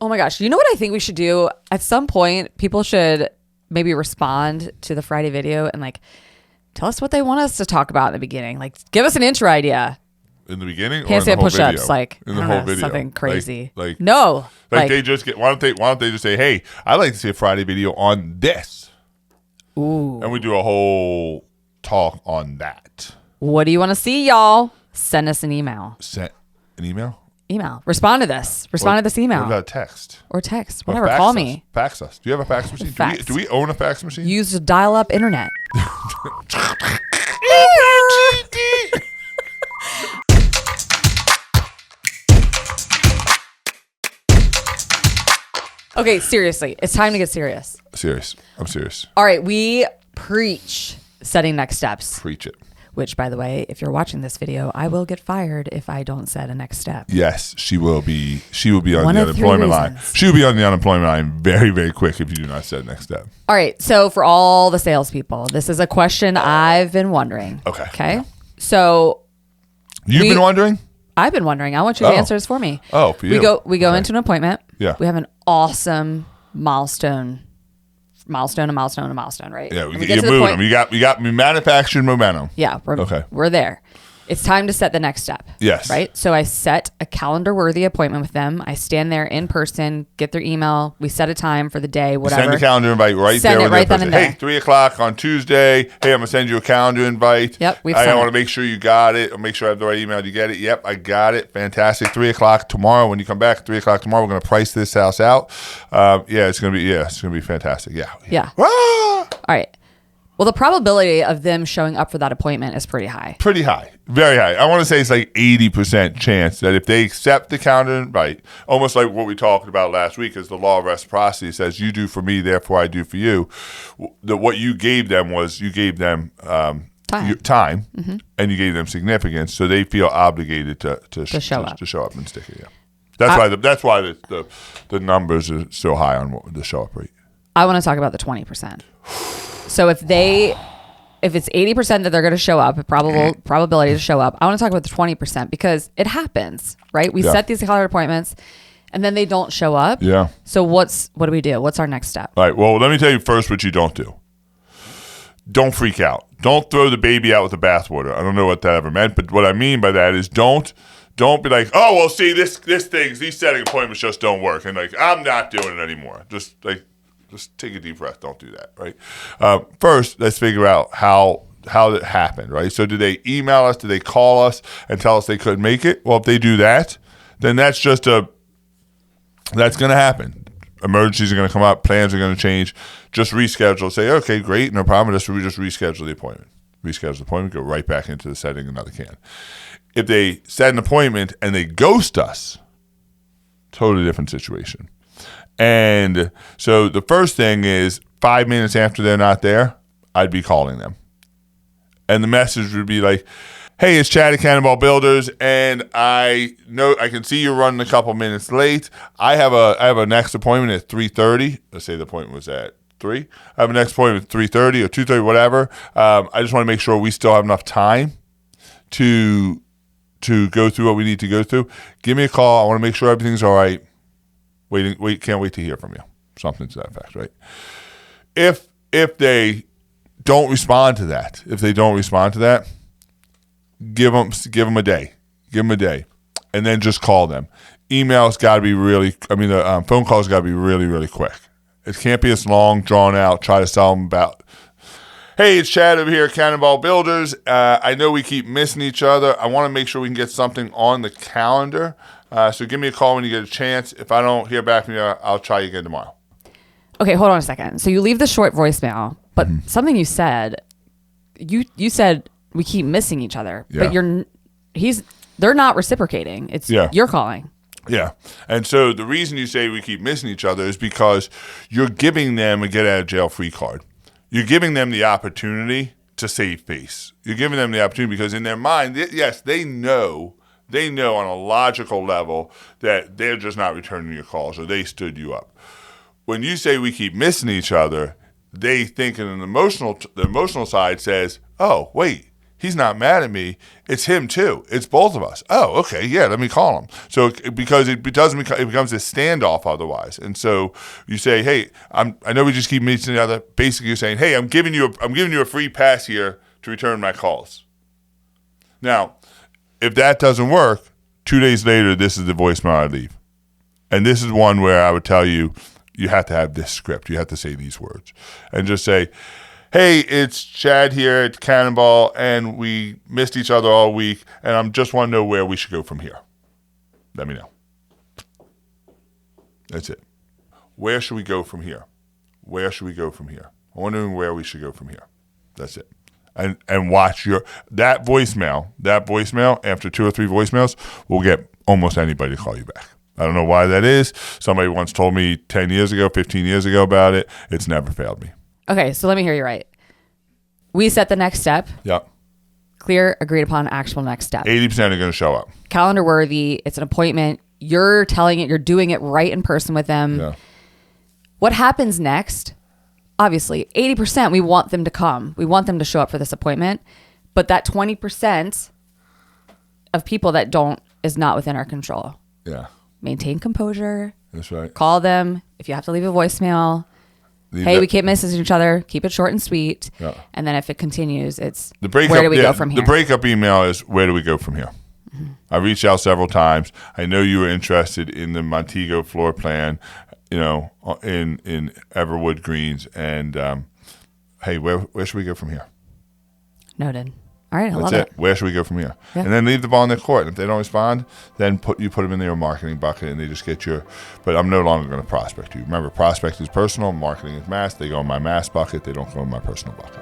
Oh my gosh. You know what I think we should do? At some point, people should maybe respond to the Friday video and like tell us what they want us to talk about in the beginning. Like give us an intro idea. In the beginning, Handstand or in the whole push-ups, video? like In the I don't whole know, video, something crazy. No, like they just get. Why don't they just say, "Hey, I'd like to see a Friday video on this," ooh, and we do a whole talk on that. What do you want to see, y'all? Send us an email. Send an email. Respond to this. Respond to this email. What about text? Or text. Or Whatever. fax Call us. me. Fax us. Do you have a fax machine? Fax. Do we own a fax machine? Use dial-up internet. Okay, seriously. It's time to get serious. Serious. I'm serious. All right, we preach setting next steps. Preach it. Which, by the way, if you're watching this video, I will get fired if I don't set a next step. Yes, she will be. She will be on One the of three unemployment line. reasons. She will be on the unemployment line very, very quick if you do not set next step. All right, so for all the salespeople, this is a question I've been wondering. Okay. Okay. So You've been wondering? I've been wondering. I want you to answer this for me. Oh, for you. We go into an appointment. Yeah. We have an awesome milestone, right? Yeah, And you're moving them. You got manufactured momentum. Yeah. We're there. It's time to set the next step. Yes. Right? So I set a calendar-worthy appointment with them. I stand there in person, get their email. We set a time for the day, whatever. Send the calendar invite right Send there. it right then and there. Hey, 3 o'clock on Tuesday. Hey, I'm going to send you a calendar invite. Yep, we've I sent want it. to make sure you got it. I'll make sure I have the right email. Did you get it? Yep, I got it. Fantastic. 3 o'clock tomorrow. When you come back, 3 o'clock tomorrow, we're going to price this house out. It's going to be fantastic. Yeah. Yeah. All right. Well, the probability of them showing up for that appointment is pretty high. Pretty high. Very high. I want to say it's like 80% chance that if they accept the calendar invite, almost like what we talked about last week is the law of reciprocity says you do for me, therefore I do for you. What you gave them was you gave them time, Mm-hmm. and you gave them significance, so they feel obligated to show up and stick it. Yeah. That's why the numbers are so high on the show up rate. I want to talk about the 20%. So if it's 80% that they're going to show up, probability to show up, I want to talk about the 20% because it happens, right? We set these calendar appointments and then they don't show up. Yeah. So what do we do? What's our next step? All right. Well, let me tell you first what you don't do. Don't freak out. Don't throw the baby out with the bathwater. I don't know what that ever meant, but what I mean by that is don't be like, oh, well, see, these setting appointments just don't work. And like, I'm not doing it anymore. Just take a deep breath. Don't do that, right? First, let's figure out how it happened, right? So did they email us? Did they call us and tell us they couldn't make it? Well, if they do that, then that's going to happen. Emergencies are going to come up. Plans are going to change. Just reschedule. Say, okay, great, no problem. We just reschedule the appointment. Reschedule the appointment. Go right back into the setting another can. If they set an appointment and they ghost us, totally different situation. And so the first thing is 5 minutes after they're not there, I'd be calling them. And the message would be like, hey, it's Chad at Cannonball Builders, and I know I can see you're running a couple minutes late. I have a next appointment at 3:30. Let's say the appointment was at 3. I have a next appointment at 3:30 or 2:30, whatever. I just want to make sure we still have enough time to go through what we need to go through. Give me a call. I want to make sure everything's all right. Can't wait to hear from you. Something to that effect, right? If they don't respond to that, give them a day. Give them a day. And then just call them. Emails got to be the phone calls got to be really, really quick. It can't be as long, drawn out, try to sell them about, hey, it's Chad over here at Cannonball Builders. I know we keep missing each other. I want to make sure we can get something on the calendar. So give me a call when you get a chance. If I don't hear back from you, I'll try you again tomorrow. Okay, hold on a second. So you leave the short voicemail, but something you said, you said we keep missing each other, but they're not reciprocating. It's you're calling. Yeah. And so the reason you say we keep missing each other is because you're giving them a get out of jail free card. You're giving them the opportunity to save face. You're giving them the opportunity because in their mind, yes, they know on a logical level that they're just not returning your calls or they stood you up. When you say we keep missing each other, they think in the emotional side says, oh, wait, he's not mad at me. It's him too. It's both of us. Oh, okay, yeah, let me call him. So because it becomes a standoff otherwise. And so you say, hey, I know we just keep meeting each other. Basically, you're saying, hey, I'm giving you a free pass here to return my calls. Now, if that doesn't work, 2 days later, this is the voicemail I leave. And this is one where I would tell you, you have to have this script. You have to say these words. And just say, hey, it's Chad here at Cannonball, and we missed each other all week, and I just want to know where we should go from here. Let me know. That's it. Where should we go from here? Where should we go from here? I'm wondering where we should go from here. That's it. And watch that voicemail, after 2 or 3 voicemails, will get almost anybody to call you back. I don't know why that is. Somebody once told me 10 years ago, 15 years ago about it. It's never failed me. Okay, so let me hear you right. We set the next step. Yep. Clear, agreed upon, actionable next step. 80% are going to show up. Calendar worthy. It's an appointment. You're telling it. You're doing it right in person with them. Yeah. What happens next? Obviously, 80%, we want them to come. We want them to show up for this appointment. But that 20% of people that don't is not within our control. Yeah. Maintain composure. That's right. Call them. If you have to leave a voicemail, we keep missing each other. Keep it short and sweet. Yeah. And then if it continues, it's where do we go from here? The breakup email is, where do we go from here? Mm-hmm. I reached out several times. I know you were interested in the Montego floor plan, in Everwood Greens. And, hey, where should we go from here? Noted. All right, I That's love it. it. Where should we go from here? Yeah. And then leave the ball in their court. And if they don't respond, then you put them in their marketing bucket, and they just get but I'm no longer going to prospect you. Remember, prospect is personal, marketing is mass. They go in my mass bucket. They don't go in my personal bucket.